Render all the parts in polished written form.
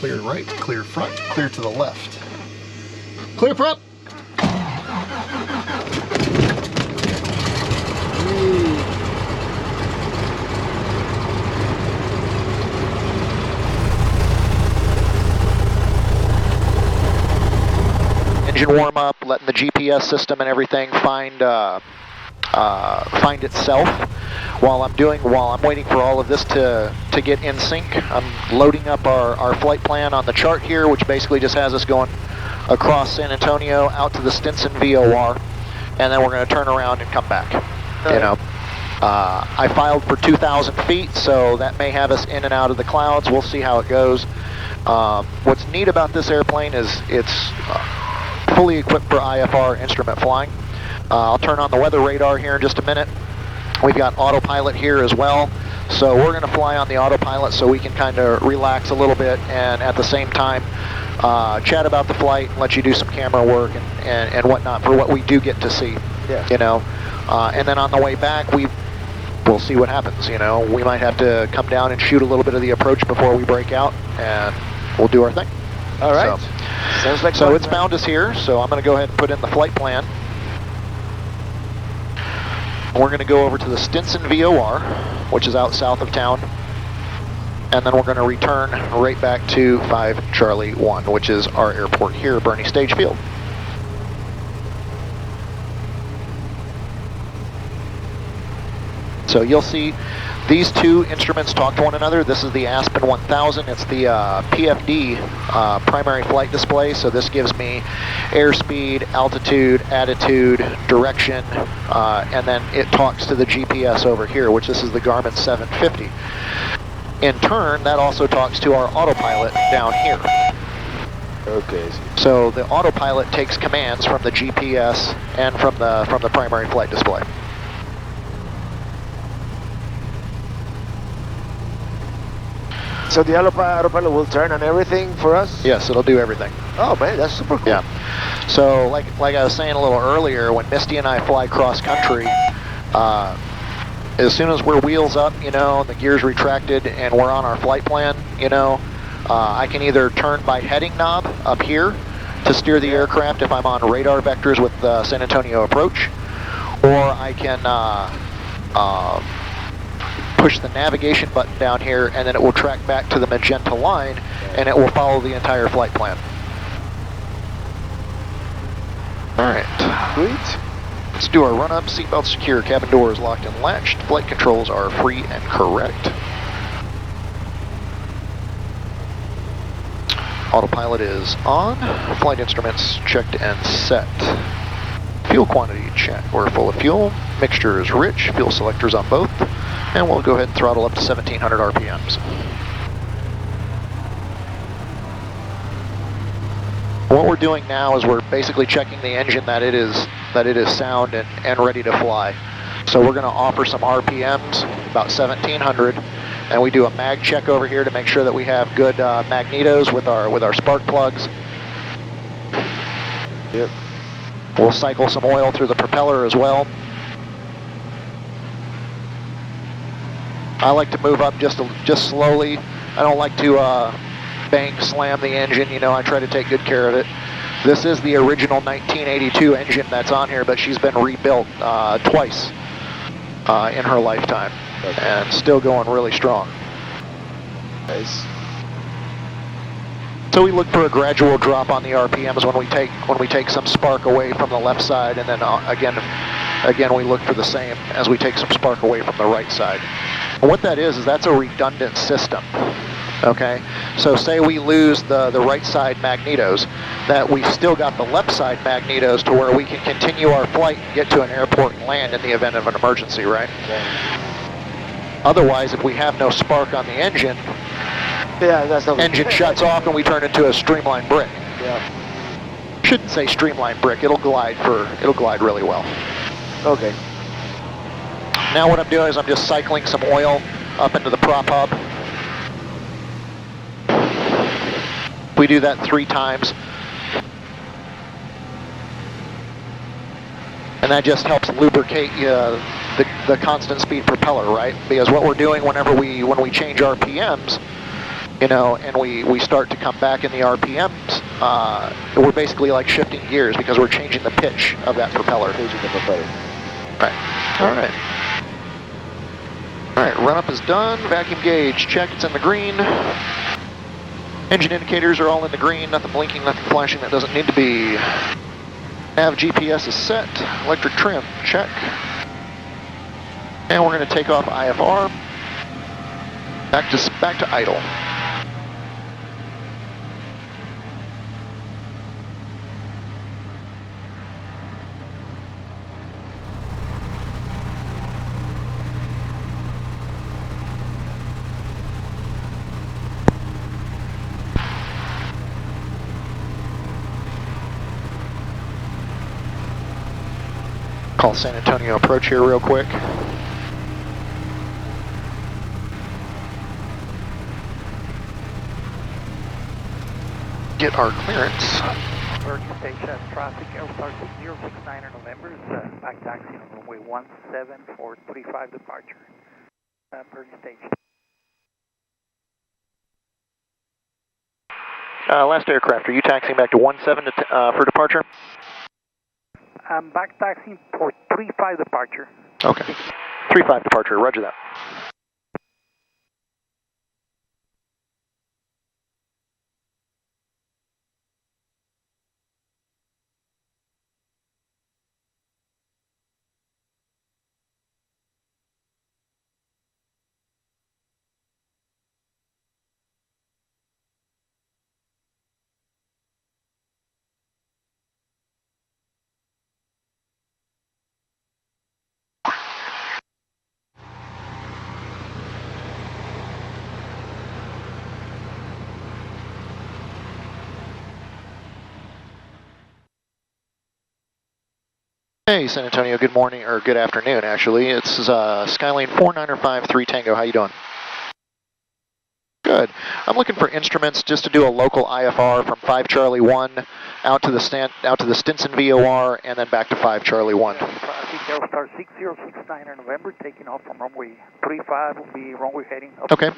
clear right, clear front, clear to the left. Clear prep! Engine warm up, letting the GPS system and everything find itself. While I'm waiting for all of this to get in sync, I'm loading up our flight plan on the chart here, which basically just has us going across San Antonio out to the Stinson VOR, and then we're going to turn around and come back. You know, I filed for 2,000 feet, so that may have us in and out of the clouds. We'll see how it goes. What's neat about this airplane is it's fully equipped for IFR instrument flying. I'll turn on the weather radar here in just a minute. We've got autopilot here as well, so we're going to fly on the autopilot so we can kind of relax a little bit and at the same time chat about the flight and let you do some camera work and whatnot for what we do get to see. Yeah. You know, and then on the way back we'll see what happens. You know, we might have to come down and shoot a little bit of the approach before we break out, and we'll do our thing. All right. So, sounds like so it's found us here, so I'm going to go ahead and put in the flight plan. We're going to go over to the Stinson VOR, which is out south of town, and then we're going to return right back to 5 Charlie 1, which is our airport here, Bernie Stage Field. So you'll see these two instruments talk to one another. This is the Aspen 1000. It's the PFD primary flight display. So this gives me airspeed, altitude, attitude, direction, and then it talks to the GPS over here, which this is the Garmin 750. In turn, that also talks to our autopilot down here. Okay. So the autopilot takes commands from the GPS and from the primary flight display. So the autopilot will turn on everything for us? Yes, it'll do everything. Oh man, that's super cool. Yeah. So like I was saying a little earlier, when Misty and I fly cross country, as soon as we're wheels up, you know, and the gear's retracted and we're on our flight plan, you know, I can either turn by heading knob up here to steer the aircraft if I'm on radar vectors with the San Antonio approach, or I can push the navigation button down here, and then it will track back to the magenta line, and it will follow the entire flight plan. All right. Sweet. Let's do our run-up. Seatbelt secure. Cabin doors locked and latched. Flight controls are free and correct. Autopilot is on. Flight instruments checked and set. Fuel quantity check. We're full of fuel. Mixture is rich. Fuel selectors on both. And we'll go ahead and throttle up to 1,700 RPMs. What we're doing now is we're basically checking the engine that it is sound and ready to fly. So we're going to offer some RPMs, about 1,700, and we do a mag check over here to make sure that we have good magnetos with our spark plugs. Yep. We'll cycle some oil through the propeller as well. I like to move up just slowly. I don't like to bang slam the engine. You know, I try to take good care of it. This is the original 1982 engine that's on here, but she's been rebuilt twice in her lifetime, and still going really strong. Nice. So we look for a gradual drop on the RPMs when we take some spark away from the left side, and then again we look for the same as we take some spark away from the right side. And what that is that's a redundant system. Okay, so say we lose the right side magnetos, that we've still got the left side magnetos to where we can continue our flight and get to an airport and land in the event of an emergency, right? Okay. Otherwise, if we have no spark on the engine, engine shuts off and we turn into a streamlined brick. Yeah. Shouldn't say streamlined brick. It'll glide really well. Okay. Now what I'm doing is I'm just cycling some oil up into the prop hub. We do that 3 times. And that just helps lubricate the constant speed propeller, right? Because what we're doing when we change RPMs you know, and we start to come back in the RPMs, we're basically like shifting gears because we're changing the pitch of that propeller. Changing the propeller. Right. All right. All right, run up is done. Vacuum gauge, check, it's in the green. Engine indicators are all in the green, nothing blinking, nothing flashing that doesn't need to be. Nav GPS is set, electric trim, check. And we're going to take off IFR, back to idle. Call San Antonio approach here real quick. Get our clearance. Bernie Station traffic, Aerostar 6069 in November, back taxi on runway 17 for 35 departure. Bernie Station. Last aircraft, are you taxiing back to 17 for departure? I'm back taxiing for 35 departure. Okay. 35 departure, roger that. Hey, San Antonio, good morning, or good afternoon, actually. It's Skylane 4953 Tango. How you doing? Good. I'm looking for instruments just to do a local IFR from 5 Charlie 1 out to the Stinson VOR and then back to 5 Charlie 1. Traffic, Aerostar 6069 in November, taking off from runway 35 will be runway heading up. Okay.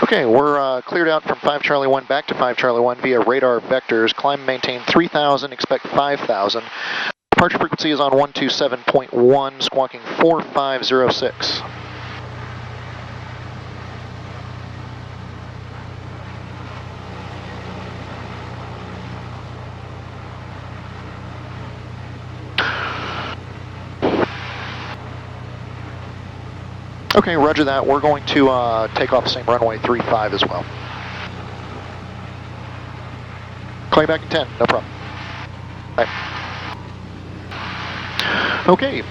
Okay, we're cleared out from 5 Charlie 1 back to 5 Charlie 1 via radar vectors. Climb maintain 3,000, expect 5,000. Departure frequency is on 127.1, squawking 4506. Okay, roger that. We're going to take off the same runway 35 as well. Call you back in 10, no problem. Bye. Okay,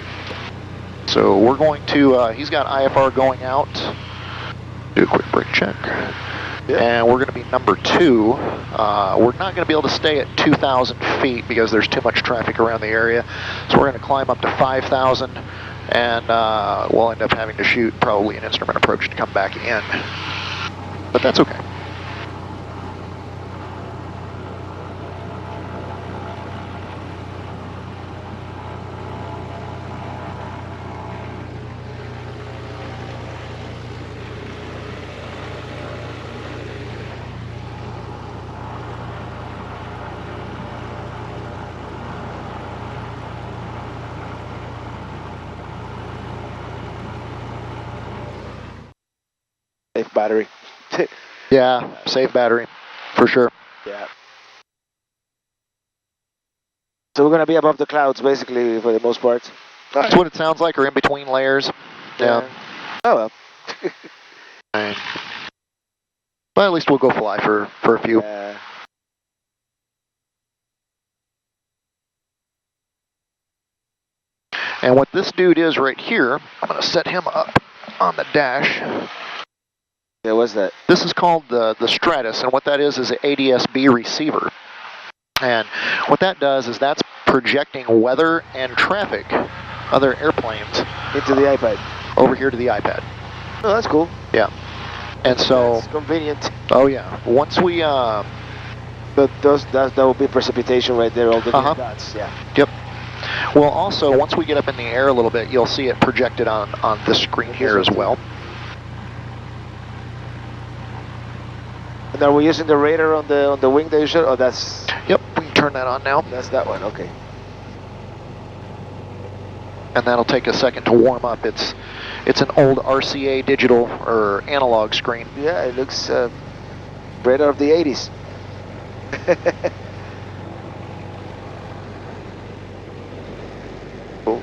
so we're going to, he's got IFR going out. Do a quick brake check. Yep. And we're going to be number 2. We're not going to be able to stay at 2,000 feet because there's too much traffic around the area. So we're going to climb up to 5,000. And we'll end up having to shoot probably an instrument approach to come back in. But that's okay. Safe battery. Yeah, save battery, for sure. Yeah. So we're gonna be above the clouds, basically, for the most part. That's what it sounds like, or in between layers. Yeah. Oh well. Right. Well, at least we'll go fly for a few. Yeah. And what this dude is right here, I'm going to set him up on the dash. Yeah, what's that? This is called the Stratus, and what that is an ADS-B receiver. And what that does is that's projecting weather and traffic other airplanes into the iPad. over here to the iPad. Oh, that's cool. Yeah. And so, That's convenient. oh yeah, once we, But that will be precipitation right there, all the green dots, yeah. Yep. Well, also, once we get up in the air a little bit, you'll see it projected on this screen here as well. And are we using the radar on the wing that you showed? Oh, that's... Yep, we can turn that on now. That's that one, okay. And that'll take a second to warm up. It's an old RCA digital or analog screen. Yeah, it looks radar of the 80s. Cool.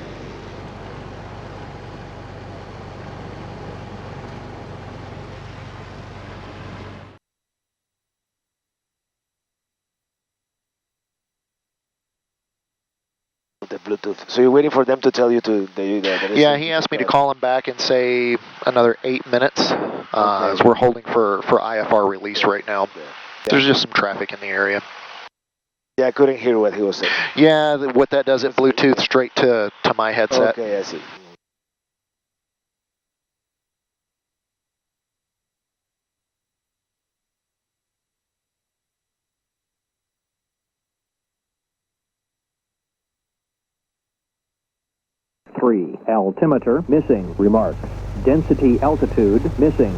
The Bluetooth. So you're waiting for them to tell you to... Yeah, he asked me to call him back and say another 8 minutes, as we're holding for IFR release right now. Yeah. There's just some traffic in the area. Yeah, I couldn't hear what he was saying. Yeah, what that does, it Bluetooth straight to my headset. Okay, I see. Three, altimeter missing. Remarks. Density altitude missing.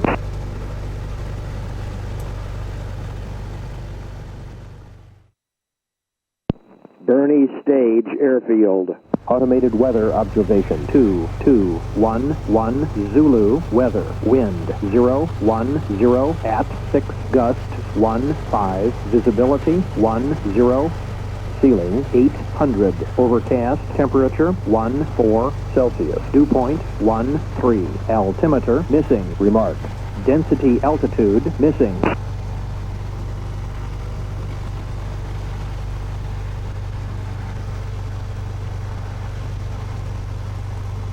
Bernie Stage Airfield. Automated weather observation. 2211 Zulu. Weather. Wind 010 at 6 gust 15. Visibility 10. Ceiling 800. Overcast. Temperature 14 Celsius. Dew point 13. Altimeter missing. Remark. Density altitude missing.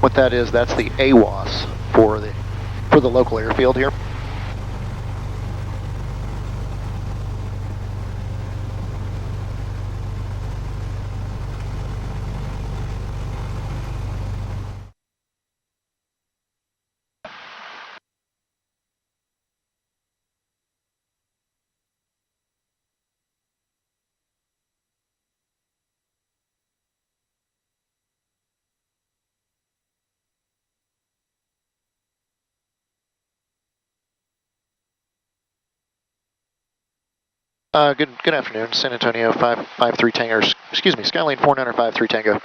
What that is, that's the AWAS for the local airfield here. Good afternoon, San Antonio 553 Tango, excuse me, Skyline 4953 Tango.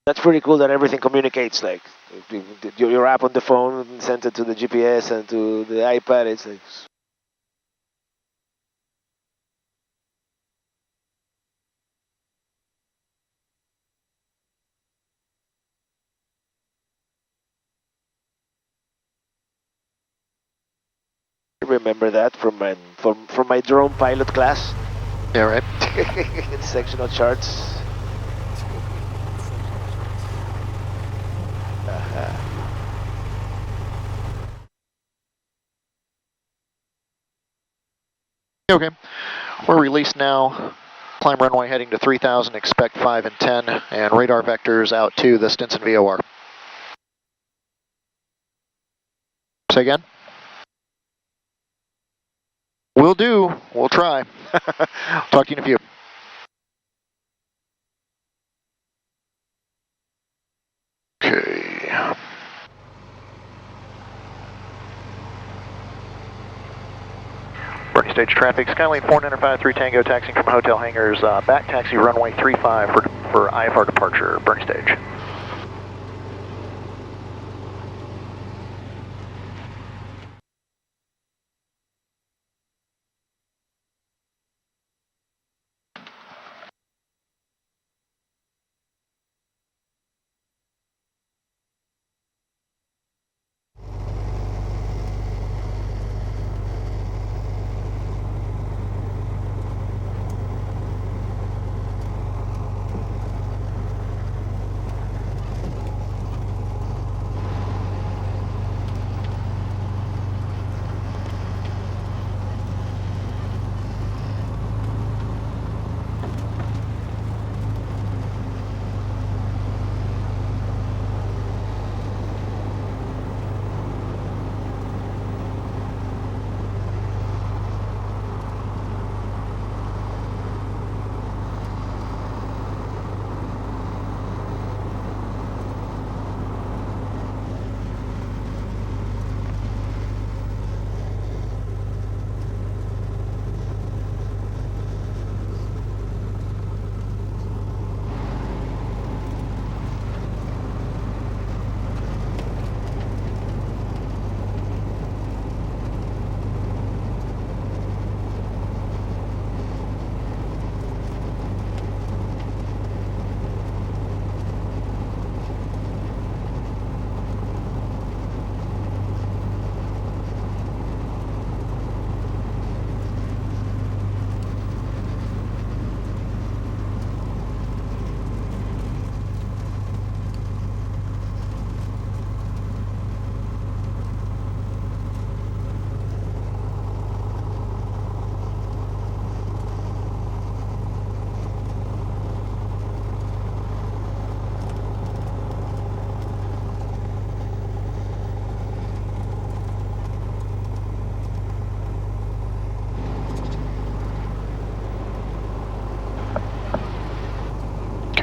That's pretty cool that everything communicates, like your app on the phone sent it to the GPS and to the iPad. It's like... remember that from my drone pilot class. Yeah, right. In sectional charts. Okay, we're released now. Climb runway heading to 3000, expect 5 and 10, and radar vectors out to the Stinson VOR. Say again? Will do. We'll try. Talk to you in a few. Okay. Bernie stage traffic, Skylane 4953 Tango taxiing from hotel hangars, back taxi runway 35 for IFR departure, Bernie stage.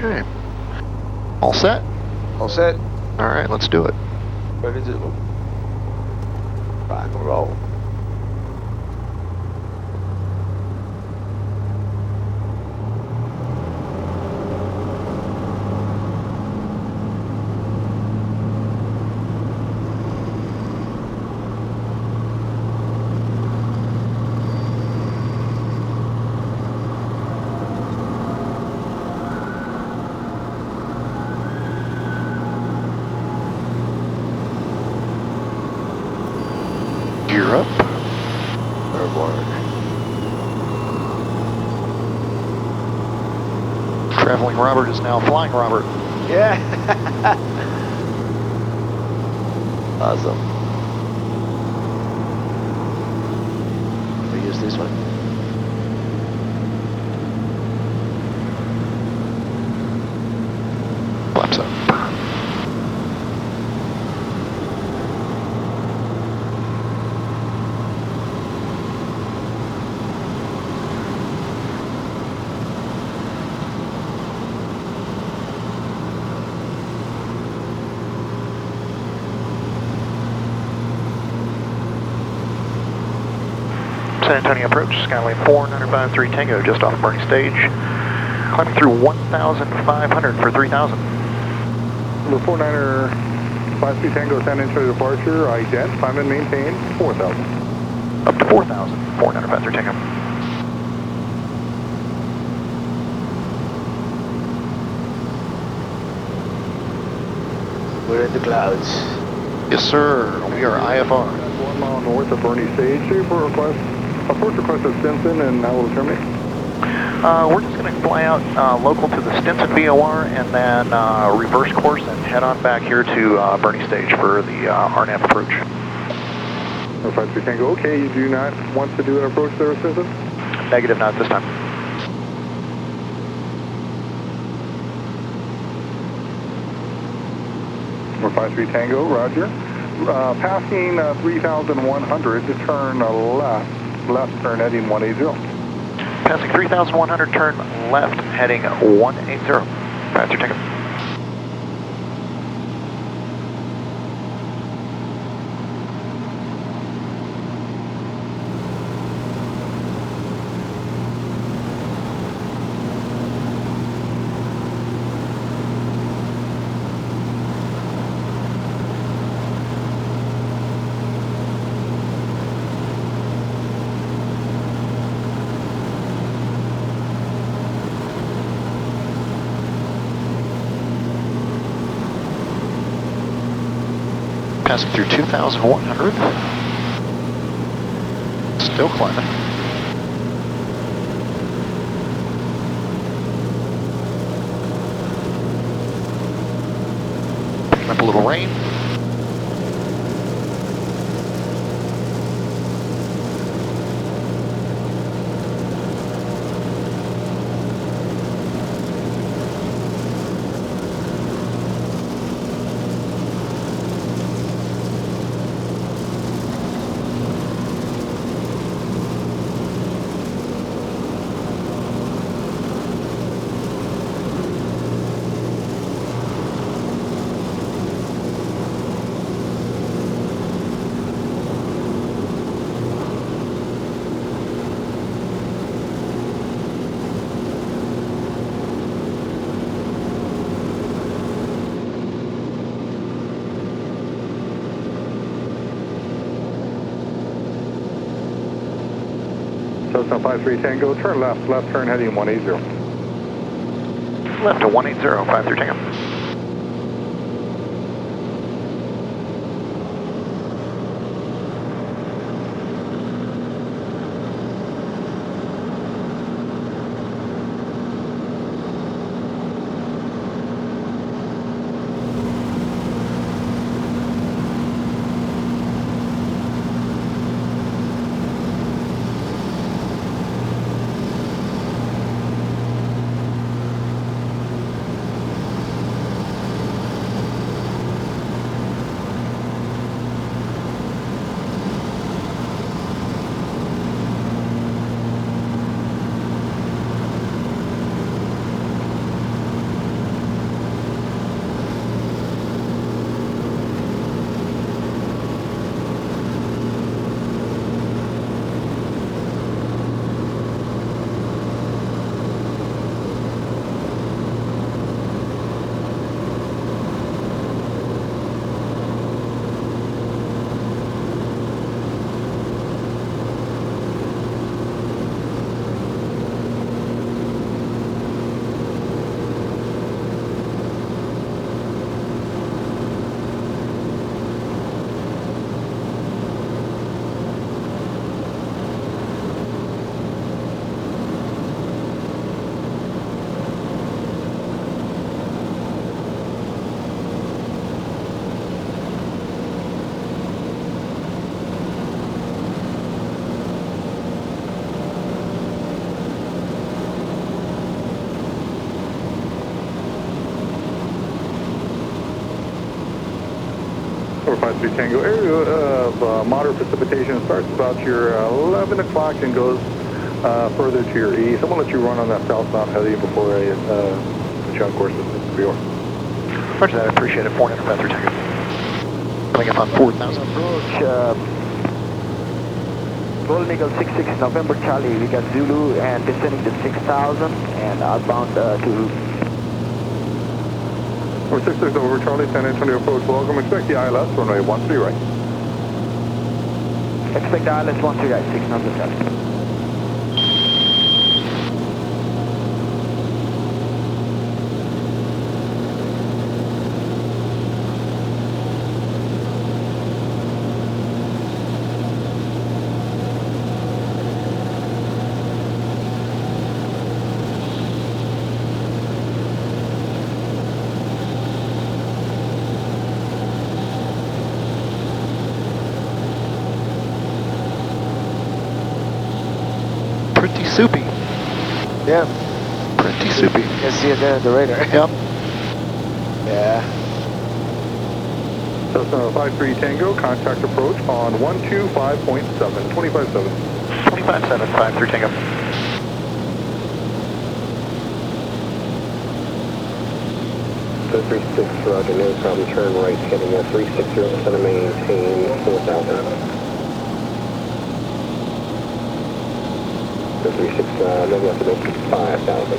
Okay. All set? All set. All right, let's do it. Ready to rock and roll. Gear up. Airborne. Traveling Robert is now flying Robert. Yeah. Awesome. We use this one. Flaps up. San Antonio approach, Skylane 4953 Tango, just off Bernie stage. Climbing through 1,500 for 3,000. The 4953 Tango San Antonio departure, ident, climb and maintain 4,000. Up to 4,000, 4953 Tango. We're in the clouds. Yes, sir. We are IFR. 1 mile north of Bernie Stage. Approach request of Stinson, and how will it terminate? We're just going to fly out local to the Stinson VOR and then reverse course and head on back here to Bernie Stage for the RNAV approach. 53 Tango, okay, you do not want to do an approach there, Stinson? Negative, not this time. 53 Tango, roger. Passing 3,100 to turn left turn heading 180. Passing 3,100, turn left, heading 180. Faster Tango. Passing through 2,100. Still climbing. Picking up a little rain. Cessna 53 Tango, turn left turn heading 180. Left to 180, 53 Tango. Number 53 Tango, area of moderate precipitation starts about your 11 o'clock and goes further to your east. I'm going to let you run on that southbound heading before I put you on course with the VR. Roger that, I appreciate it. 400 Panther Tango. Coming up on 4,000. Approach, Golden Eagle 66 November Charlie, we got Zulu and descending to 6,000 and outbound to... Number 66 over Charlie, San Antonio approach, welcome. Expect the ILS, runway 13 right. Expect the ILS 13 right, 6,000 Charlie. soupy. Yeah. Pretty soupy. You can see it there on the radar. Yep. Yeah. Cessna 53 Tango, contact approach on 125.7, 25.7. 25.7, 53 Tango. So 36, roger, no problem, turn right, heading 360, center maintain 4,000. So 36, no left to make 5,000.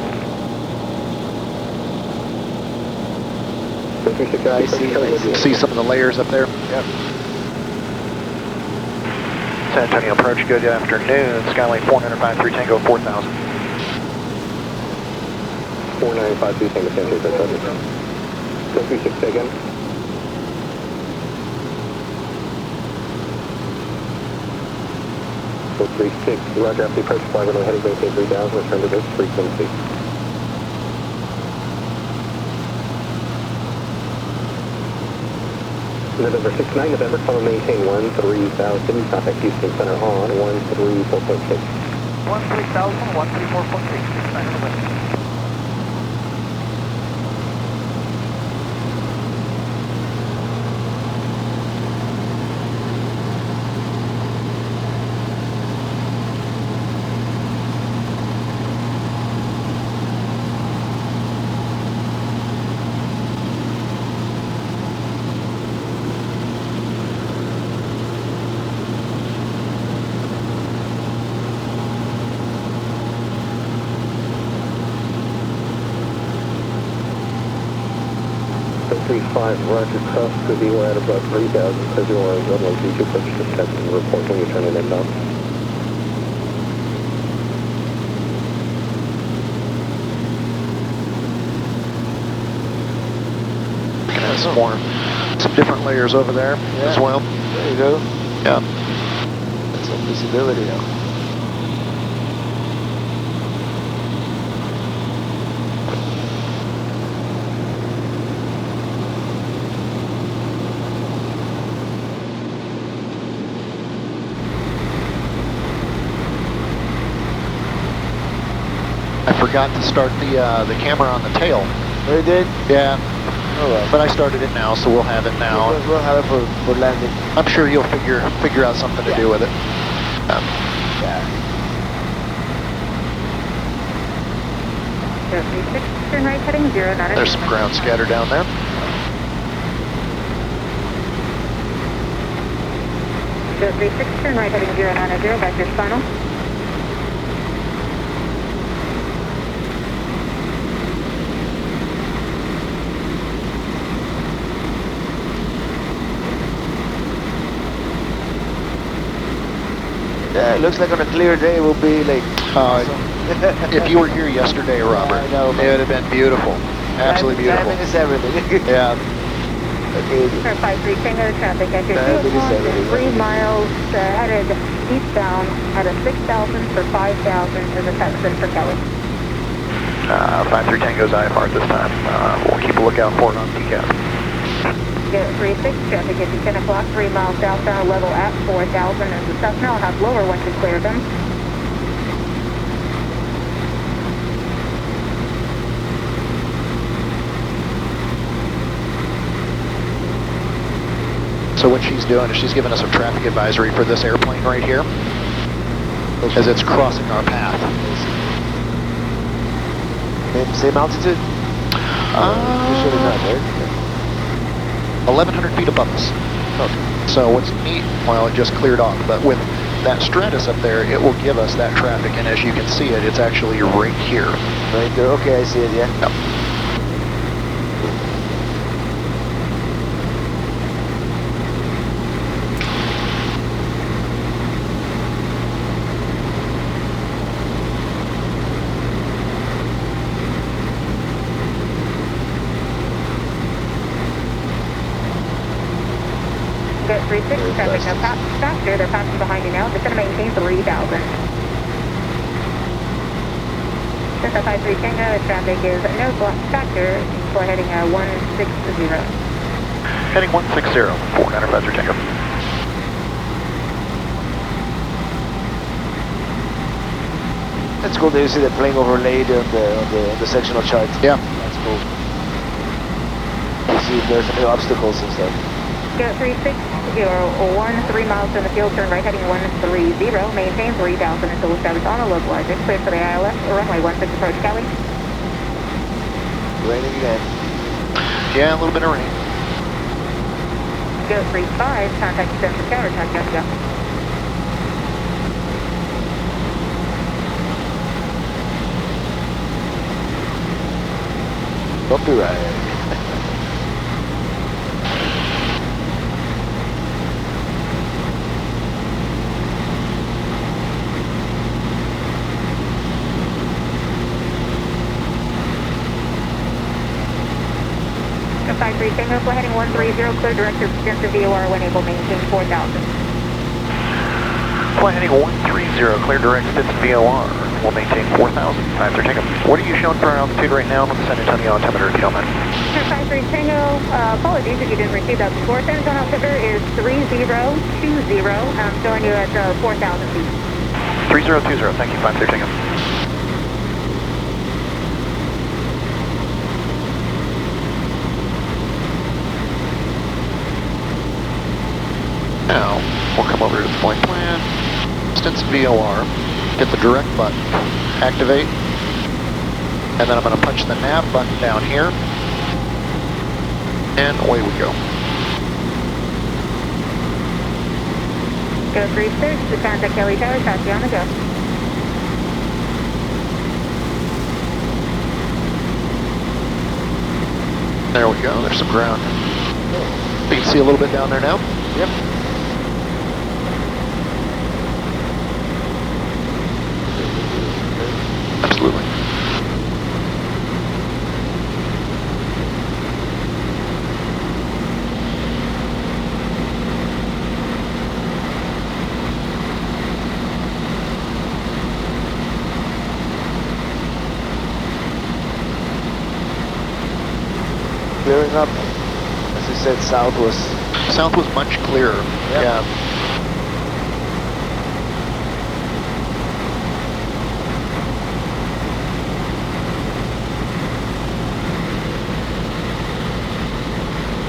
So 36, I see. See some of the layers up there? Yep. San Antonio approach, good afternoon. Skylane 453 Tango 4,000. 4952 Tango, San Antonio, that's 36 again. So 36, roger, after the approach flight, we're heading maintain 3,000, return to this frequency. November 69, November, follow maintain 13,000, contact Houston Center on 134.6. 13,000, 134.6, 69 November. So 35, roger, cross, could be we're at about 3,000, because you're on runway 32, purchase the step and report when you turn it inbound. Looking at some different layers over there as well. There you go. Yeah. That's some visibility now. I forgot to start the camera on the tail. Oh, you did? Yeah, All right. but I started it now, so we'll have it now. We'll have it for landing. I'm sure you'll figure out something to do with it. Yeah. 036, turn right heading 0, not a There's some ground scatter down there. 036, turn right heading 0, not a 0, back to final. Yeah, it looks like on a clear day it will be like awesome. If you were here yesterday, Robert, I know, it would have been beautiful. Absolutely beautiful. Timing is everything. Yeah. Okay. Star 53 Tango, traffic at your Timing is 3 everything. miles headed eastbound at a 6,000 for 5,000 is a Texan for Kelly. 53 Tango's IFR at this time. We'll keep a lookout for it on TCAP. Get 36, traffic at 10 o'clock, 3 miles southbound, level at 4,000 as the Cessna. I'll have lower once you clear them. So what she's doing is she's giving us a traffic advisory for this airplane right here as it's crossing our path. Same altitude? Usually not, right? 1,100 feet above us. Okay. So what's neat, well, it just cleared off, but with that stratus up there, it will give us that traffic, and as you can see it, it's actually right here. Right there. Okay, I see it, yeah. Yep. Get 36, traffic no factor, they're passing behind you now, just going to maintain 3,000. Cessna 53 Tango, traffic is no factor, for heading 160. Heading 160, 4953 Tango. That's cool that you see the plane overlaid on the sectional chart. Yeah. That's cool. You see if there's any obstacles and stuff. Go 36, 13 miles in the field, turn right heading 130, maintain 3000 until established on a localizer. Clear for the ILS, runway 16 approach Cali. Raining again. Yeah, a little bit of rain. Go 35, contact descent for tower, touchdown, go. Copyright. Go 53 Tango, fly heading 130, clear director, extensive VOR when able, maintain 4000. Flight heading 130, clear direct, Stinson VOR. We'll maintain 4,000. 53 Tango. What are you showing for altitude right now on the San Antonio altimeter, if you don't mind? 53 Tango, apologies if you didn't receive that before. San Antonio altimeter is 3020. I'm showing you at 4,000 feet. 3020, thank you, 53 Tango. Now, we'll come over to the flight plan, Stinson VOR, hit the direct button, activate, and then I'm going to punch the nav button down here, and away we go. Go 36, the contact Kelly Tower, taxi on the go. There we go, there's some ground. You can see a little bit down there now? Yep. Absolutely. Clearing up, as you said, south was much clearer. Yep. Yeah.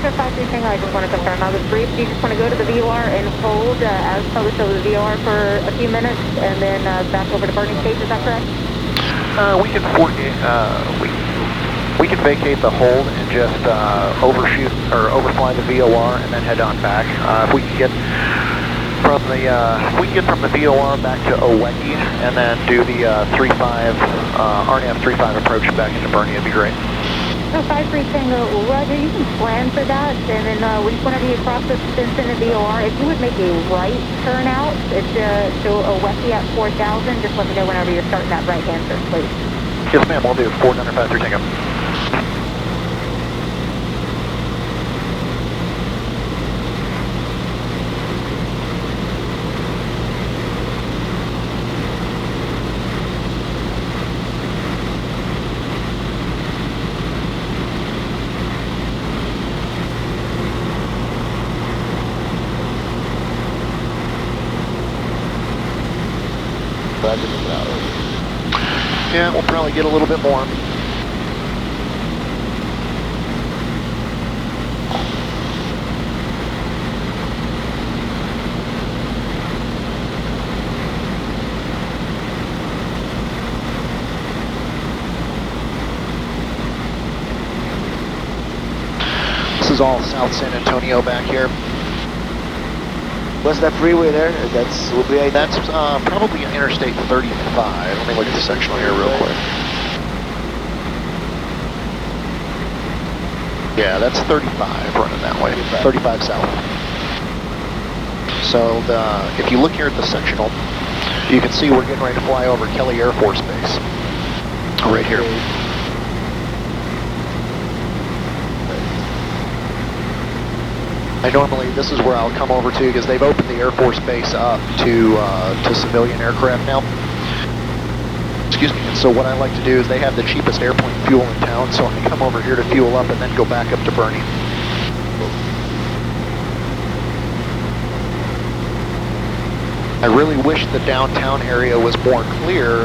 Go 53 Tango, I just want to confirm I was briefed. You just want to go to the VOR and hold as published over the VOR for a few minutes and then back over to burning stage, is that correct? We can vacate the hold and just overshoot or overfly the VOR and then head on back. If we can get from the VOR back to Oweki and then do the RNAV 35 approach back into Bernie, it'd be great. So 53 Tango, Roger, you can plan for that, and then whenever you cross the Stinson and VOR, if you would make a right turn out to Oweki at 4,000, just let me know whenever you're starting that right-hand turn, please. Yes, ma'am, we'll do 453 Tango. Yeah, we'll probably get a little bit more. This is all South San Antonio back here. What's that freeway there? That's probably Interstate 35. Let me look at the sectional here real quick. Yeah, that's 35 running that way. 35 south. So if you look here at the sectional, you can see we're getting ready to fly over Kelly Air Force Base. Right here. This is where I'll come over to because they've opened the Air Force Base up to civilian aircraft now. Excuse me. And so what I like to do is they have the cheapest airplane fuel in town, so I come over here to fuel up and then go back up to Bernie. I really wish the downtown area was more clear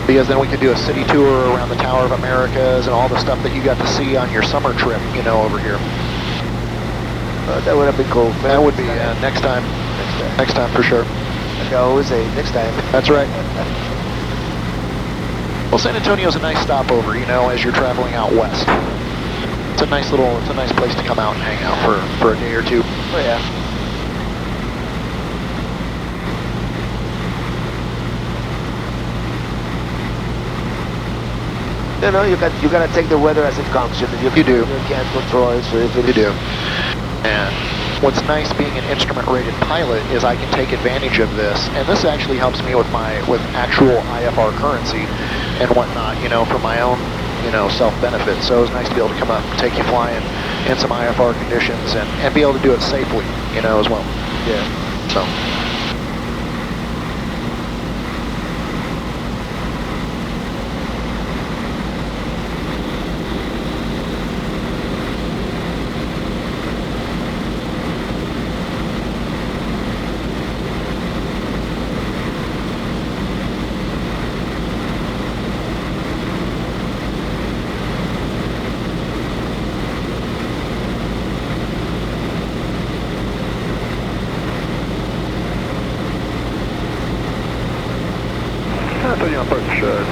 Because then we could do a city tour around the Tower of Americas and all the stuff that you got to see on your summer trip, you know, over here. That would have been cool. That would be, next time. Next time for sure. Like I always say, next time. That's right. Well, San Antonio's a nice stopover, you know, as you're traveling out west. It's a nice place to come out and hang out for a day or two. Oh yeah. You know, you gotta take the weather as it comes. You do. You can't control it, so if it you do. And what's nice being an instrument-rated pilot is I can take advantage of this, and this actually helps me with actual IFR currency and whatnot, you know, for my own, you know, self-benefit. So it's nice to be able to come up and take you flying in some IFR conditions and be able to do it safely, you know, as well. Yeah. So.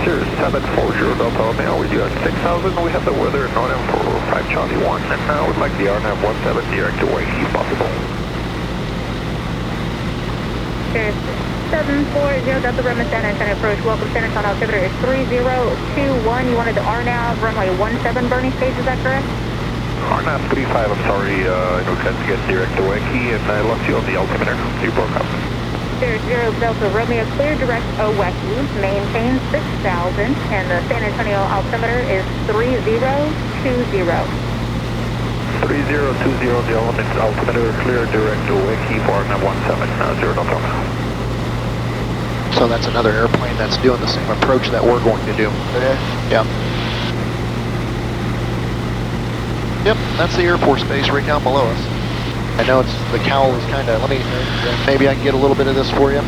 Sirius 740 Delta Romeo, we do have 6,000, we have the weather in NORAM for 5 Charlie 1, and now we'd like the RNAV 17 direct away if possible. Sirius 740 Delta Romeo San Antonio approach, welcome San Antonio, altimeter is 3021, you wanted the RNAV runway 17 Bernie stage, is that correct? RNAV 35, I'm sorry, I know can't get direct away key, and I lost you on the altimeter, you broke up. 00 Delta Romeo, clear direct Oweki, maintain 6,000, and the San Antonio altimeter is 3020. 3020, the elements altimeter, clear direct Oweki for RNAV 17, 0 Delta Romeo. So that's another airplane that's doing the same approach that we're going to do. Yeah. Yep, that's the Air Force Base right down below us. I know it's, the cowl is kind of, maybe I can get a little bit of this for you.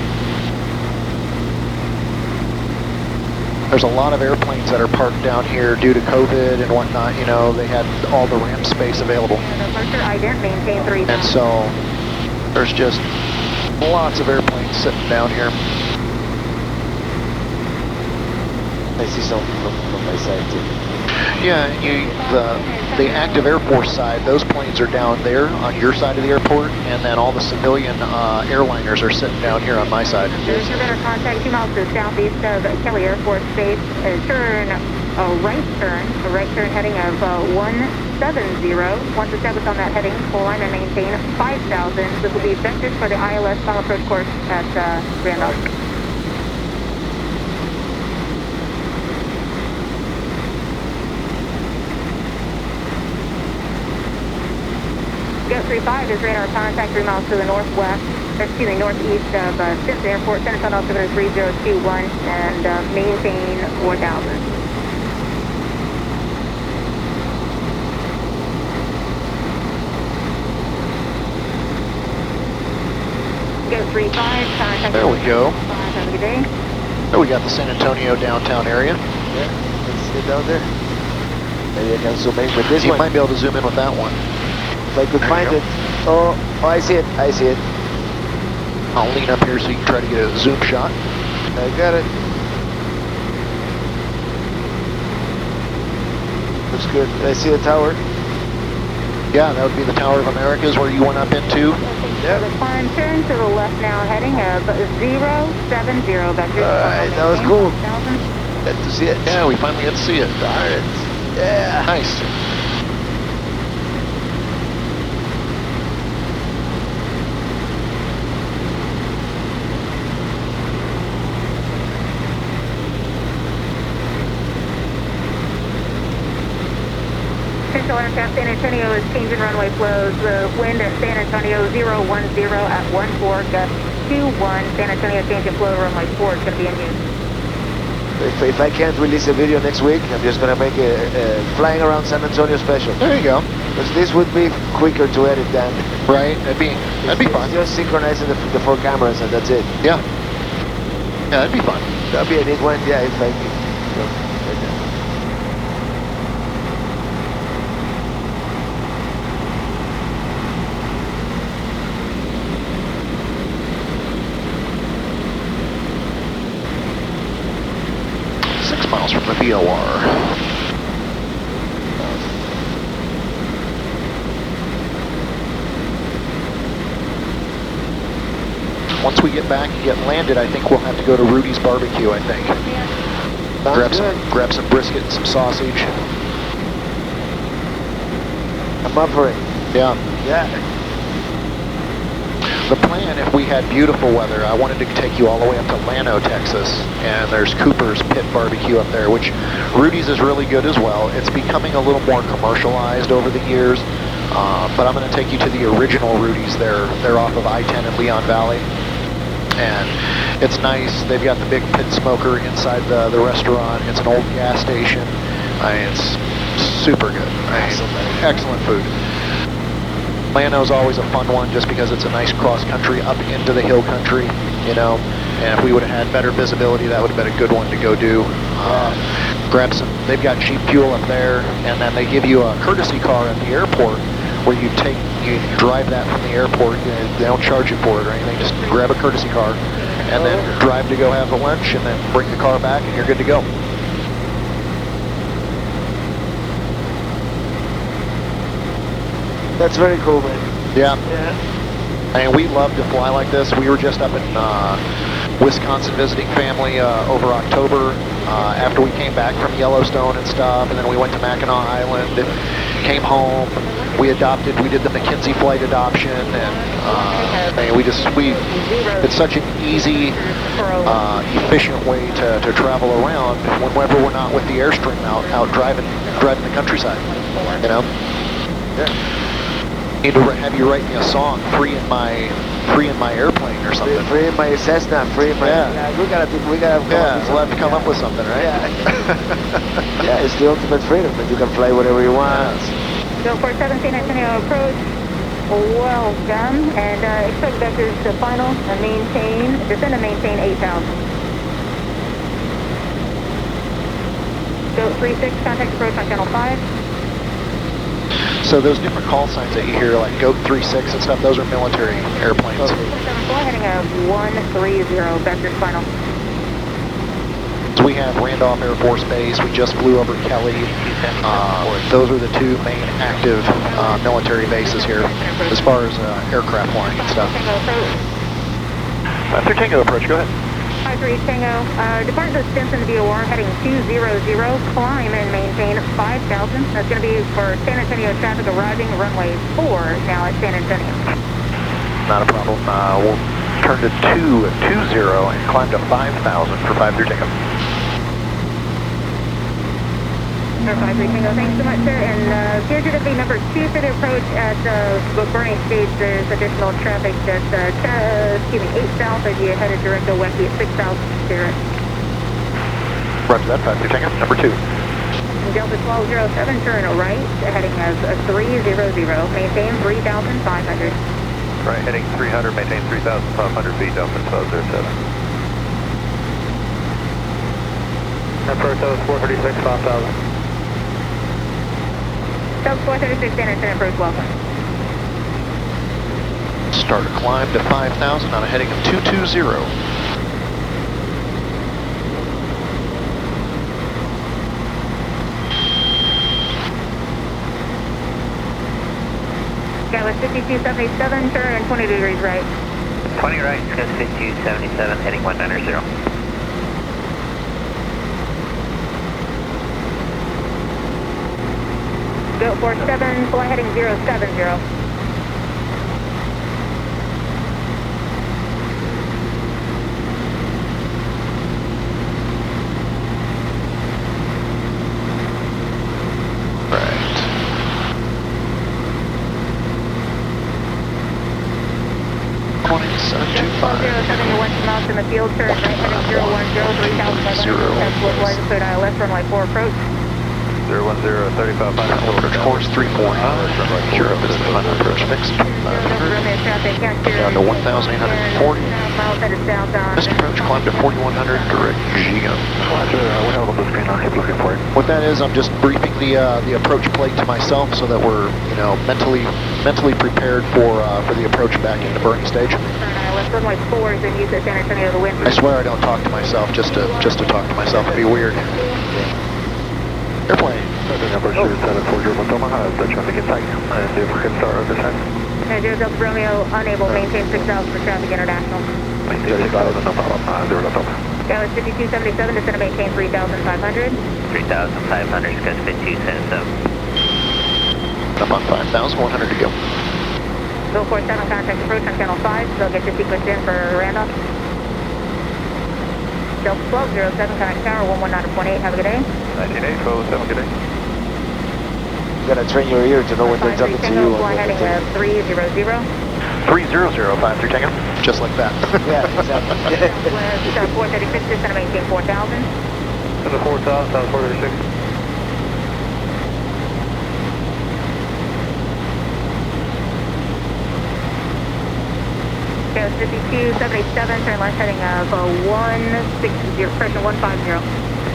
There's a lot of airplanes that are parked down here due to COVID and whatnot, you know, they had all the ramp space available. And so, there's just lots of airplanes sitting down here. I see some from my side too. Yeah, the active Air Force side, those planes are down there on your side of the airport, and then all the civilian airliners are sitting down here on my side. There's your better contact 2 miles to the southeast of Kelly Air Force Base. Turn a right turn heading of 170. Once established on that heading, full line and maintain 5,000. This will be vectored for the ILS final approach course at Randolph. Go 35 is radar contact 3 miles to the northwest, northeast of Simpson Airport, San Antonio altimeter 3021, and maintain 4,000. Go 35, contact. There we go. Have a good day. There we got the San Antonio downtown area. Yeah, let's see down there. Maybe I can zoom in with this You one. might be able to zoom in with that one. If I could find it. Oh, I see it. I see it. I'll lean up here so you can try to get a zoom shot. I got it. Looks good. I see the tower. Yeah, that would be the Tower of Americas where you went up into. Yeah. The climb turn to the left now, heading of 070 vector. Alright, that was cool. Good to see it. Yeah, we finally get to see it. Darn it. Yeah. Nice. Central Aircraft San Antonio is changing runway flows. The wind at San Antonio 010 at 14, gust 21. San Antonio changing flow runway 4 is going to be in use. If I can't release a video next week, I'm just going to make a flying around San Antonio special. There you go. Because this would be quicker to edit than... Right, that'd be fun. Just synchronizing the 4 cameras and that's it. Yeah. Yeah, that'd be fun. That'll be a neat one, yeah, it's like, right there. Miles from the VOR. Once we get back and get landed, I think we'll have to go to Rudy's Barbecue, I think. Grab some brisket and some sausage. I'm up for it. Yeah. Yeah. The plan, if we had beautiful weather, I wanted to take you all the way up to Llano, Texas, and there's Cooper's Pit Barbecue up there, which Rudy's is really good as well. It's becoming a little more commercialized over the years, but I'm going to take you to the original Rudy's. They're off of I-10 in Leon Valley, and it's nice. They've got the big pit smoker inside the restaurant. It's an old gas station. It's super good. Excellent food. Llano's always a fun one just because it's a nice cross-country up into the hill country, you know, and if we would have had better visibility, that would have been a good one to go do. Grab some, they've got cheap fuel up there, and then they give you a courtesy car at the airport where you drive that from the airport. They don't charge you for it or anything, just grab a courtesy car and then drive to go have the lunch and then bring the car back and you're good to go. That's very cool, man. Yeah. Yeah. And we love to fly like this. We were just up in Wisconsin visiting family over October after we came back from Yellowstone and stuff, and then we went to Mackinac Island and came home. We did the McKinsey flight adoption, and it's such an easy, efficient way to travel around whenever we're not with the Airstream out driving the countryside, you know? Yeah. Need to have you write me a song, free in my airplane or something. Free in my Cessna, free in my... Yeah, we gotta we'll have to come up with something, right? Yeah. Yeah, it's the ultimate freedom, and you can fly whatever you want. Go for 17 Antonio approach. Well done. And expect vectors to final and descend and maintain 8,000. Go 36, contact approach on channel 5. So those different call signs that you hear, like Goat 36 and stuff, those are military airplanes. Okay. Heading a 130, vectors final. So we have Randolph Air Force Base. We just flew over Kelly. Those are the two main active military bases here as far as aircraft flying and stuff. 5-3 Tango approach, go ahead. 5-3 Tango, depart the Stinson VOR heading 200, climb and maintain 5,000. That's going to be for San Antonio traffic arriving runway 4 now at San Antonio. Not a problem. We'll turn to 220 and climb to 5,000 for 5-3 Tango. 5-3 Tango, thanks so much, sir. And here's your number 2 for the approach at Bernie Stage. There's additional traffic that's 8 south as you headed direct to Wecky at 6,000 direct. Roger that, 5-3 Tango, number 2. Delta 1207, turn right, heading as 300, maintain 3,500. Right, heading 300, maintain 3,500 feet, Delta 1207. Approach 436, 5,000. Delta 436, San Antonio approach, welcome. Start a climb to 5,000 on a heading of 220. Skywest 5277, turn 20 degrees right. 20 right, Skywest 5277, heading 190. Go 47, fly heading 070. In the field, turn right heading 010, 3,500. Localizer cleared ILS, runway 4 approach. Course 349, Europe is the final approach fixed. Down to 1,840. Missed approach, climb to 4,100, direct Giga. What that is, I'm just briefing the approach plate to myself so that we're, you know, mentally prepared for the approach back into burning stage. I swear I don't talk to myself just to talk to myself. It'd be weird. Airplane. Number 740 Omaha, the traffic is tight. And if we can start our descent. Delta Romeo, unable to maintain 6,000 for traffic international. Maintain 6,000, no problem. 0 Delta. Dallas 5277, descend to maintain 3,500. 3,500, Scotch 5277. Up on 5,100 to go. Bill 47, contact approach on channel 5, so get your sequence in for Randolph. Delta 1207, contact tower 119.8, have a good day. 19.8, 1207, good day. You gotta train your ear to know when they're jumping to you. Fly heading 300. 300, 53 Tango. Just like that. Yeah, exactly. West 436, descend to maintain 4,000. To the 4,000, 436. Dallas 5277, turn left heading of 160, correction 150.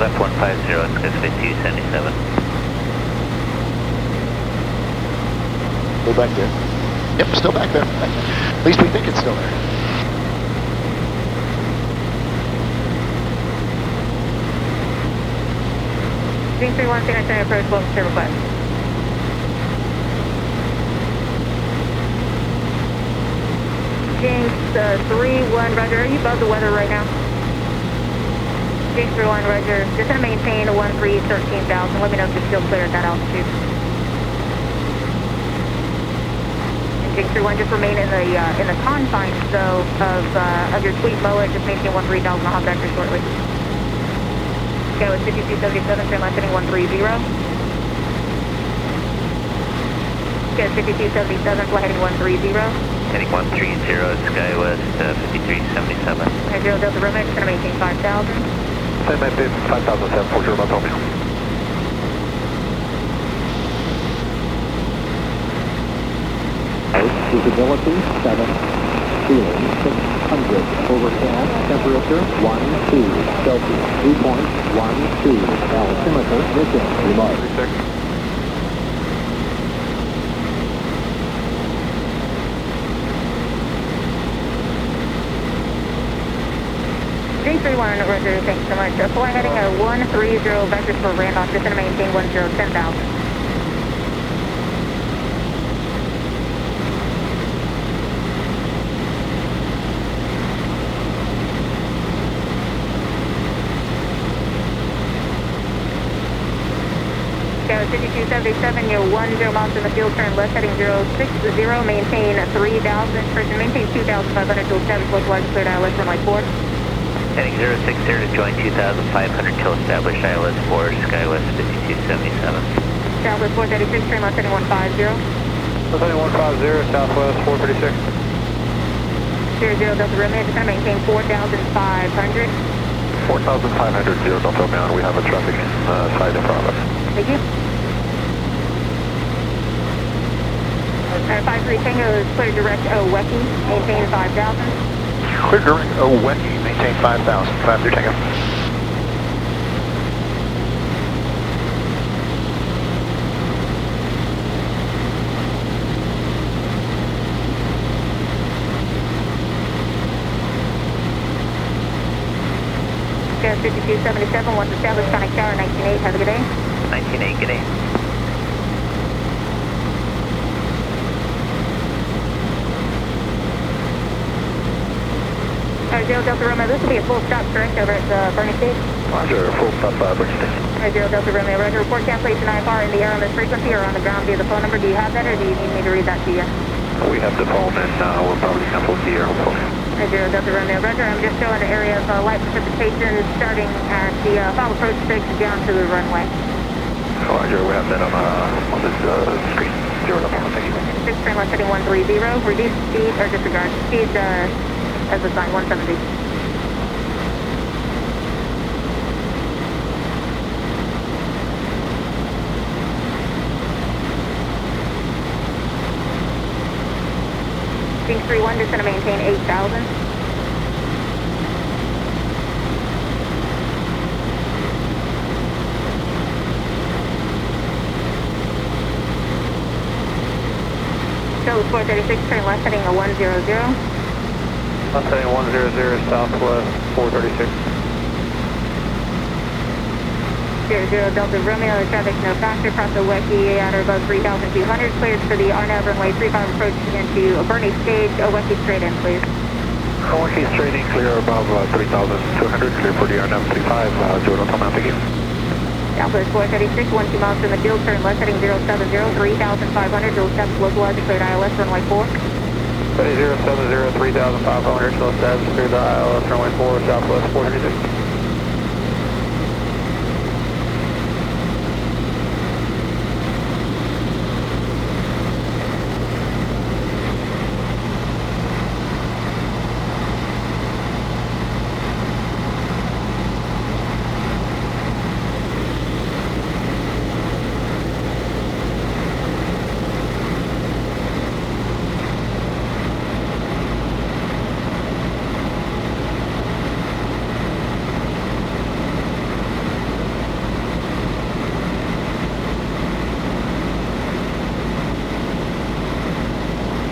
Left 150, Scotch 5277. Go back there. Yep, still back there. At least we think it's still there. Green 31, San Antonio approach, welcome to request. Jinx 3-1, roger. Are you above the weather right now? Jinx 3-1, roger. Just going to maintain 13,000. Let me know if you're still clear at that altitude. And Jinx 3-1, just remain in the confines though of your tweet moa. Just maintain 13,000. I'll hop back here shortly. Okay, with 5277, turn left heading 130. Okay, 5277, fly heading 130. Heading 130, SkyWest 5377. 0 Delta Romeo, just going to maintain 5,000. Same maintain 5,000, 740 Romeo. Visibility 7, ceiling 600, overcast, temperature 12, Celsius, dew point 12, altimeter, mission, remark. 36. Jinx 3-1, roger, thanks so much. Fly heading 130, vectors for Randolph, just going to maintain 10,000. Okay, 5277, you're 10 miles in the field, turn left heading 060, maintain 3,000, person maintain 2,500 till 10, localized cleared ILS runway 4. Heading 060 to join 2,500 till established ILS 4, SkyWest 5277. Southwest 436, turn left heading 150. Left heading 150, Southwest 436. 00 Delta Romeo, just going to maintain 4,500. 4,500, 0 Delta Romeo, we have a traffic side in front of us. Thank you. 53 Tango is clear direct Oweki, maintain 5,000. Clear direct Oweki, maintain 5,000. 53 Tango. Okay, 5277, once established, connect tower 19.8, have a good day. 19.8, good day. Alright, 0 Delta Romeo, this will be a full stop, correct, over at Bernie Stage? Roger, full stop Bernie Stage. Alright, 0 Delta Romeo, roger, report cancellation IFR in the air on this frequency or on the ground via the phone number. Do you have that or do you need me to read that to you? We have the phone and we'll probably cancel the air, hopefully. Alright, 0 Delta Romeo, roger, I'm just showing the area of light precipitation starting at the final approach 6 down to the runway. Roger, we have that on this screen. 0 Delta Romeo, thank you. 6 train left heading 130, reduce speed or disregard speed as assigned 170. Jinx 31, descend and maintain 8,000. Show 436, turn left heading a 100. Left heading 100, southwest 436. 00 Delta Romeo, traffic no faster, cross the Weki at or above 3,200, cleared for the RNAV runway 35 approach into Bernie stage, Weki straight in please. Weki straight in, clear above 3,200, clear for the RNAV 35, 0 Delta mount again. Southwest 436, 12 miles from the field, turn left heading 070, 3,500, dual steps, localizer, cleared ILS, runway 4. Steady 070, 3,500, dual steps, cleared the ILS, runway 4, southwest 436.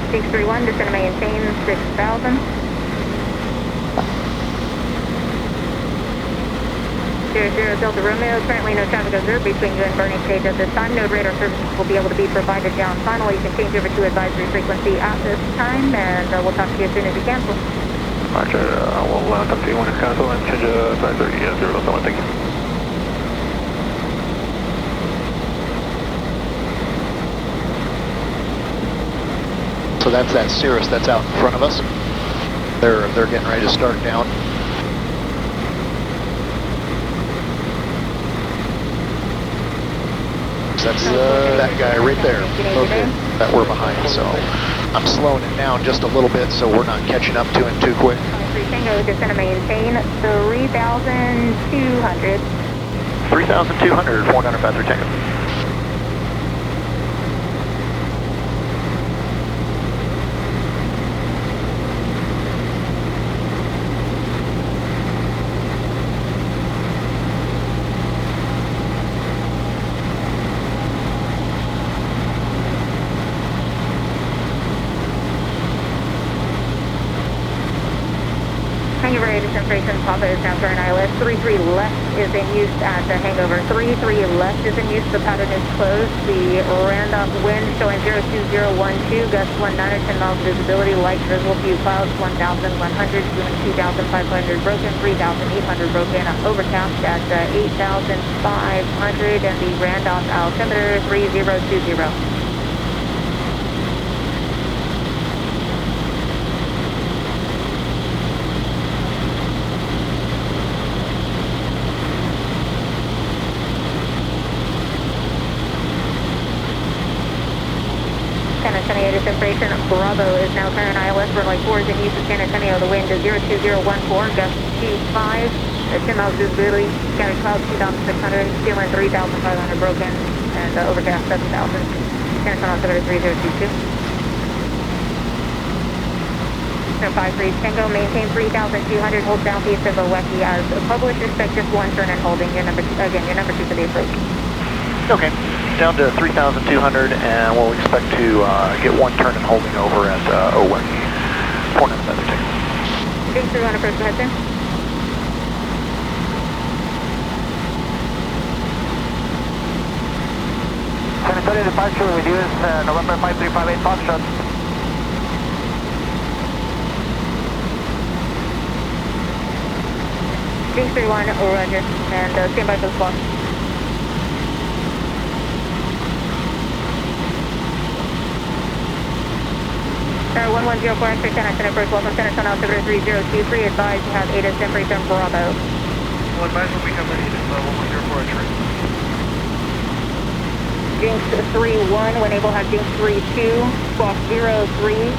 Jinx 31, descend and maintain 6,000. 00 Delta Romeo, currently no traffic observed between you and Bernie stage at this time. No radar services will be able to be provided down final. You can change over to advisory frequency at this time, and we'll talk to you as soon as you cancel. Roger, we'll talk to you when it's cancelled and change advisory 0 Delta, thank you. So that's that Cirrus that's out in front of us. They're getting ready to start down. So that's that guy right there. Okay. That we're behind. So I'm slowing it down just a little bit so we're not catching up to him too quick. Tango, descend and maintain 3,200. 3,200, 400 faster Tango. Hangover disintegration, Papa is now current ILS. 33 left is in use at the hangover. 33 left is in use, the pattern is closed. The Randolph wind showing 02012, gusts 19 or 10 miles visibility, light drizzle, few clouds, 1,100, doing 2,500 broken, 3,800 broken, overcast at 8,500, and the Randolph altimeter 3020. San Antonio disintegration, Bravo is now current ILS, runway 4 is in use at San Antonio, the wind is 02014, gust 25, 10 miles visibility, scattered clouds 2,600, feeling 3,500 broken, and overcast 7,000, San Antonio altimeter 3022. No 53 Tango, maintain 3,200, hold down piece of Weki as published, expect just one turn and holding, your number 2 for the approach. Okay, down to 3,200, and we'll expect to get one turn and holding over at Weki. 400 feather Tango. Jinx 31 approach, go ahead, sir. San Antonio departure, reduce November 5358 Foxtrot. Jinx 31, roger, and stand by for the squawk. 1104 X-ray 10, San approach, welcome San Antonio altimeter 3023, advise you have ADA temperature on Bravo. Well, advise when we have ready to 1104 X-ray. Jinx 31, when able have Jinx 32, squawk 0364,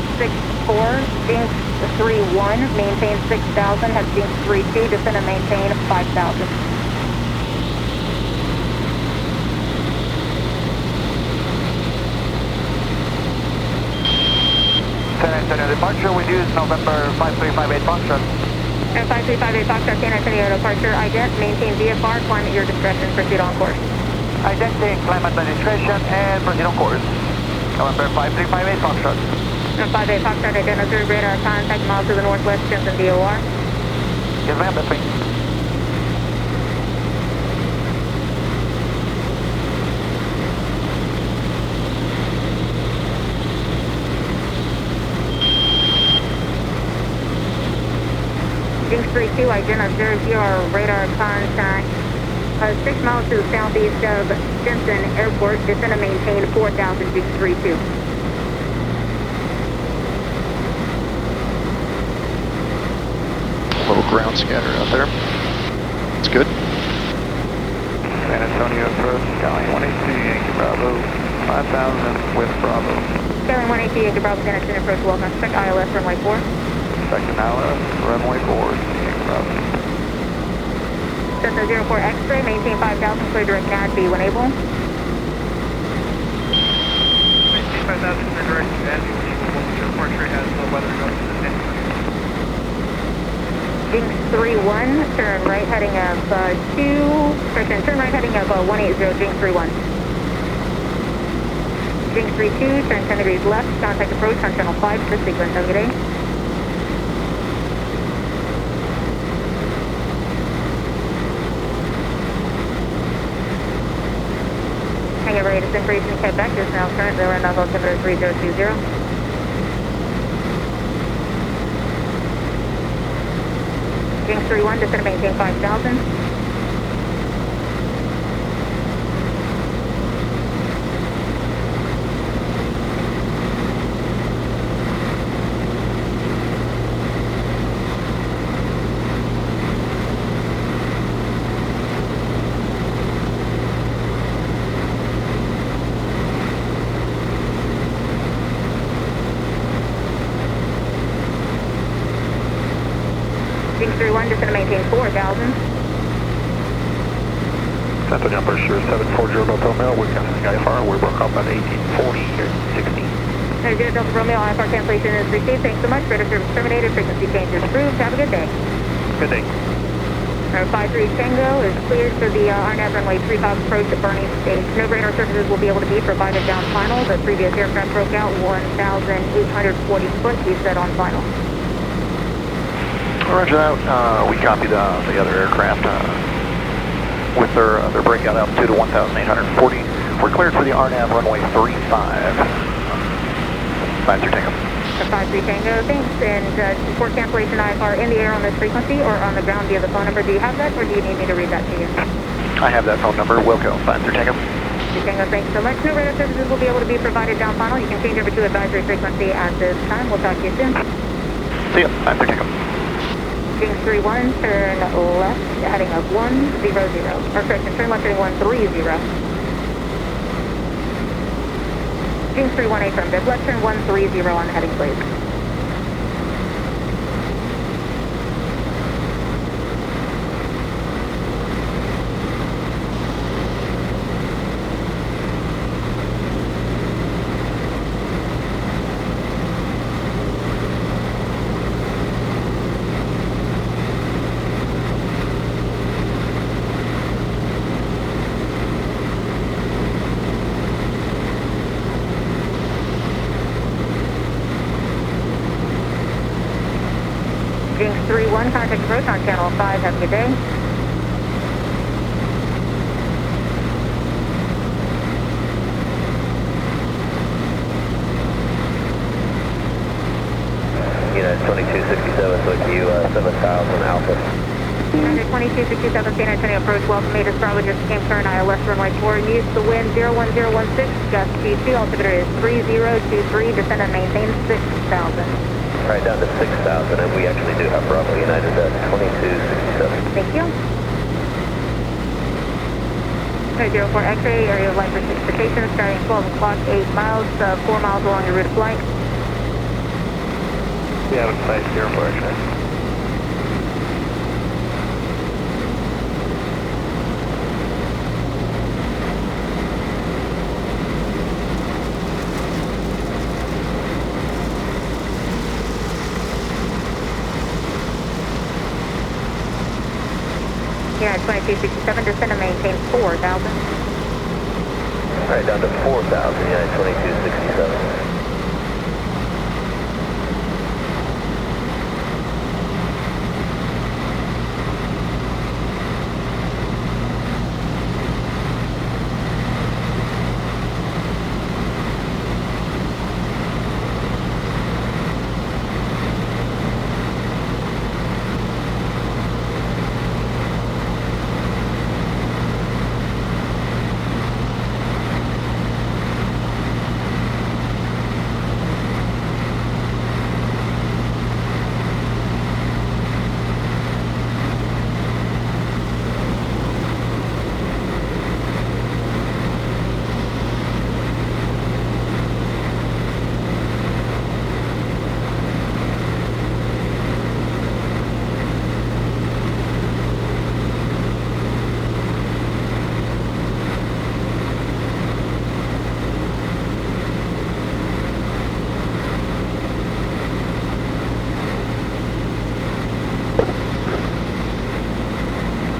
Jinx 31, maintain 6,000, have Jinx 32, descend and maintain 5,000. San Antonio departure, we use November 5358 Foxtrot. 5358 Foxtrot, San Antonio departure, ident, maintain VFR, climate your discretion, proceed on course. Identing climate administration and proceed on course. November 5358 Foxtrot. 58 Foxtrot, ident, observe radar contact miles to the northwest, Jensen DOR. Yes ma'am, that's me. Jinx 32, ident, observe your radar contact. 6 miles to the southeast of Jensen Airport, descend and maintain 4,000, Jinx 32. A little ground scatter out there. It's good. San Antonio approach, Sky 182 Yankee Bravo, 5,000 with Bravo. Sky 182 Yankee Bravo, San Antonio approach, welcome. Expect ILS runway 4. Second ILS, runway 4, Yankee Bravo. Cessna 04 X-ray, maintain 5,000, clear direct NAD B when able. Maintain 5,000, clear direct NAD B when able. Departure has no weather going to the next. Jinx 31, turn right heading of turn right heading of 180, Jinx 31. Jinx 32, turn 10 degrees left, contact approach on channel 5 for sequence. Have a good day. Hangar ready to separation, head back, is now currently around altimeter 3020. Jinx 31, descend and maintain 5,000. Jinx 31, descend and maintain 4,000. San Antonio Pursuit 740 Delta Romeo, we're canceling IFR, we broke up at 1840 here, 60. There's Delta Romeo, IFR cancellation is received. Thanks so much. Radar service terminated. Frequency change is approved. Have a good day. Good day. Our 53 Tango is cleared for the RNAV runway 35 approach at Bernie Stage. No radar services will be able to be provided down final. The previous aircraft broke out 1,840 foot. We set on final. Roger that. We copy the other aircraft with their breakout altitude of 1,840. We're cleared for the RNAV runway 35. 53 Tango. 53 Tango, thanks. And for cancellation IFR in the air on this frequency or on the ground via the phone number, do you have that or do you need me to read that to you? I have that phone number. Wilco, 53 Tango. 53 Tango, thanks so much. No radar services will be able to be provided down final. You can change over to advisory frequency at this time. We'll talk to you soon. See ya, 53 Tango. Jinx 31, turn left, heading of 100, or correction, turn left heading 130. Jinx 31, affirmative, left turn 130 on the heading, please. Jinx 31, contact approach on channel 5, have a good day. United 2267, so to you, 7,000 Alpha. United 2267, San Antonio approach, welcome, Matus Bravo, just came turn, ILS runway 4, use the wind 01016, gust G2, altimeter is 3023, descend and maintain 6,000. Right down to 6,000, and we actually do have Bravo United at 2267. Thank you. 04 X-ray, area of light precipitation, starting 12 o'clock, 8 miles, 4 miles along your route of flight. We have a size 04 X-ray. Yeah, 2267, descend and maintain 4,000. Alright, down to 4,000, United 2267.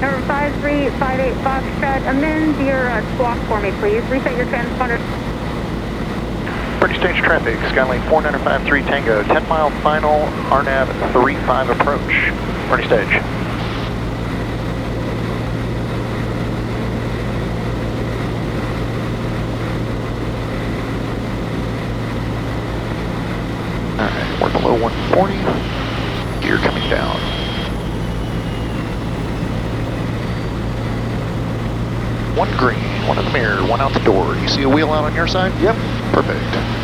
Number 5358 Foxtrot, amend your squawk for me, please. Reset your transponder. Pretty stage traffic, Skylane 4953 Tango, 10 mile final, RNAV 35 approach. Pretty stage. Alright, we're below 140. Gear coming down. One green, one in the mirror, one out the door. You see a wheel out on your side? Yep. Perfect.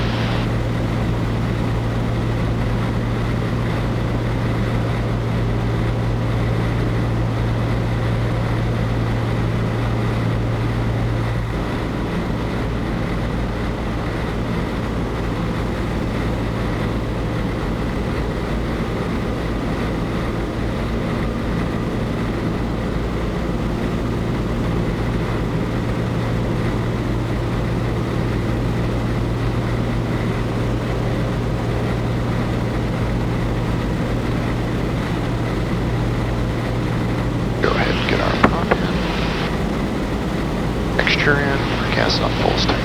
In, gas on full tank.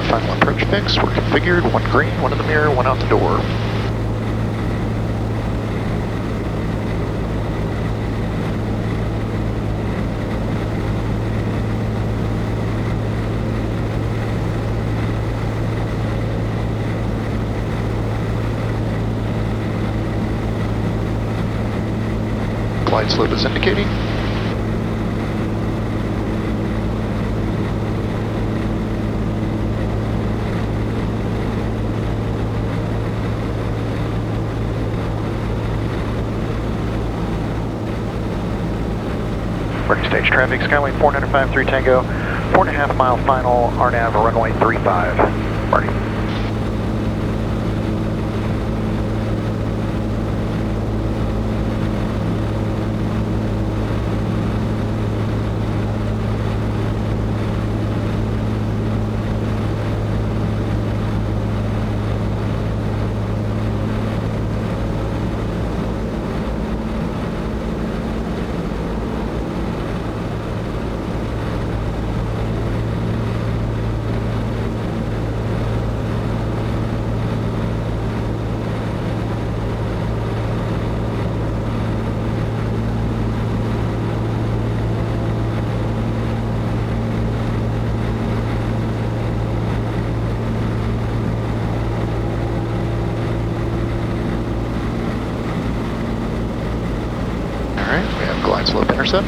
Final approach fix, we're configured, one green, one in the mirror, one out the door. Glide slope is indicating. stage traffic, Skyway 4953 Tango, 4.5 mile final, RNAV runway 35. Marty. Alright, we have glide slope intercept.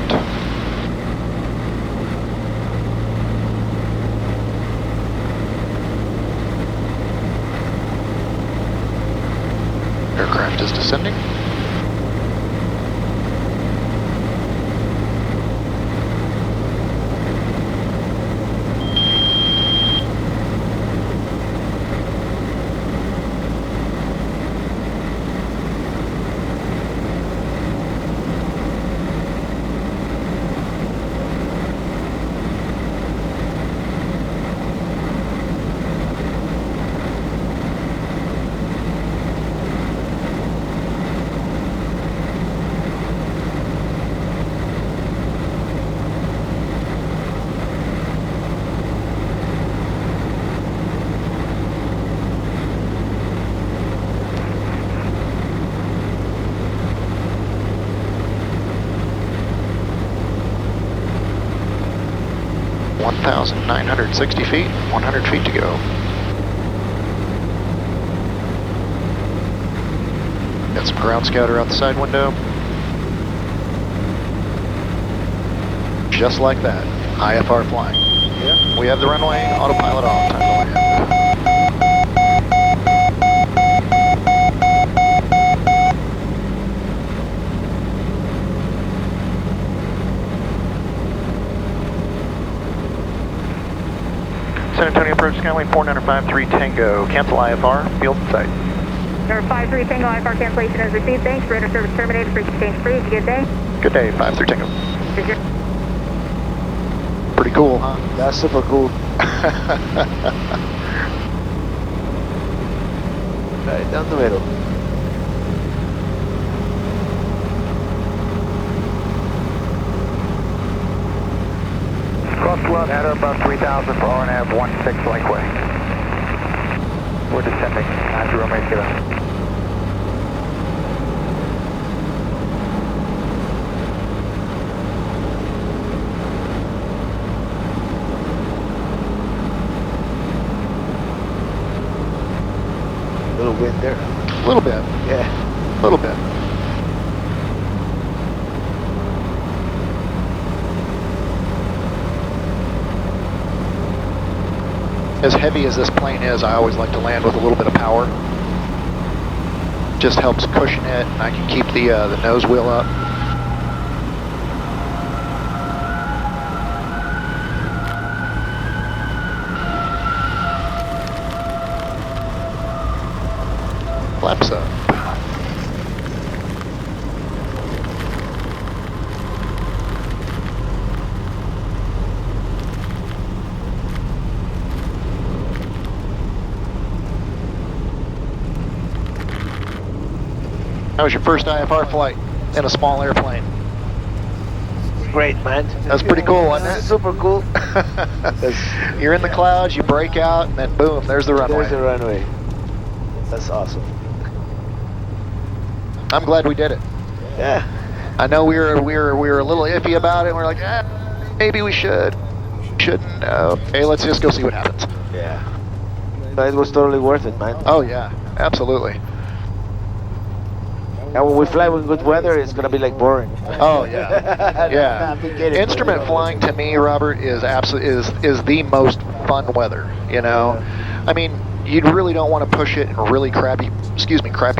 Aircraft is descending. (1,960 feet, 100 feet to go. Got some ground scouter out the side window. Just like that, IFR flying. Yeah. We have the runway, autopilot off, time to land. San Antonio approach Skyway 4953 Tango, cancel IFR, field sight. Number 53 Tango, IFR cancellation is received, thanks. Radar service terminated, frequency change free, good day. Good day, 53 Tango. Pretty cool, huh? That's super cool. Right down the middle. Cross flood at above 3,000 for RNAV 16 likeway. We're descending. Andrew, runway 0. Little wind there. A little bit. Yeah. A little bit. As heavy as this plane is, I always like to land with a little bit of power. Just helps cushion it, and I can keep the nose wheel up. Flaps up. How was your first IFR flight in a small airplane? Great, man. That's pretty cool, wasn't it? Super cool. You're in the clouds, you break out, and then boom, there's the runway. There's the runway. That's awesome. I'm glad we did it. Yeah. I know we were a little iffy about it. We're like, maybe we should. Shouldn't. Okay, let's just go see what happens. Yeah. But it was totally worth it, man. Oh yeah, absolutely. And when we fly with good weather, it's gonna be like boring. Oh yeah, yeah. Instrument flying to me, Robert, is is the most fun weather. You know, I mean, you really don't want to push it in really crappy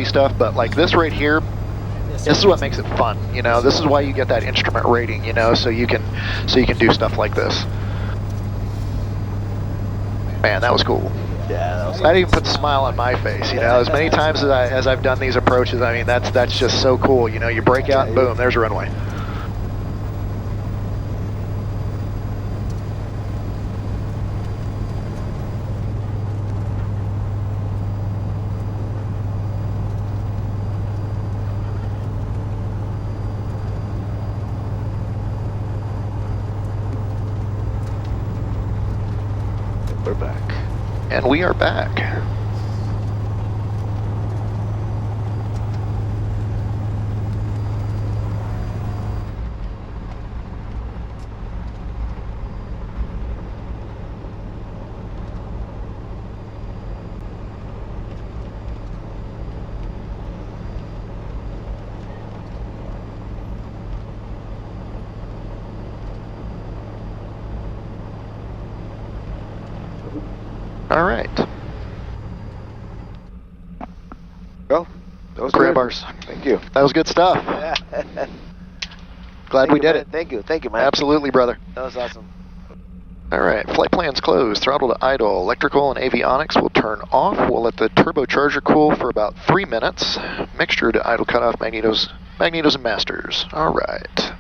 stuff, but like this right here, This is what makes it fun, you know. This is why you get that instrument rating, you know, so you can do stuff like this. Man, that was cool. Yeah, that was That even puts a smile on my face, you know. As many times as I've done these approaches, I mean, that's just so cool, you know. You break out and boom, there's a runway. We're back. And we are back. All right. Well, that was Grab good. bars. Thank you. That was good stuff. Glad we did it. Thank you. Thank you, man. Absolutely, brother. That was awesome. All right, flight plans closed, throttle to idle, electrical and avionics will turn off. We'll let the turbocharger cool for about 3 minutes. Mixture to idle cutoff magnetos and masters. All right.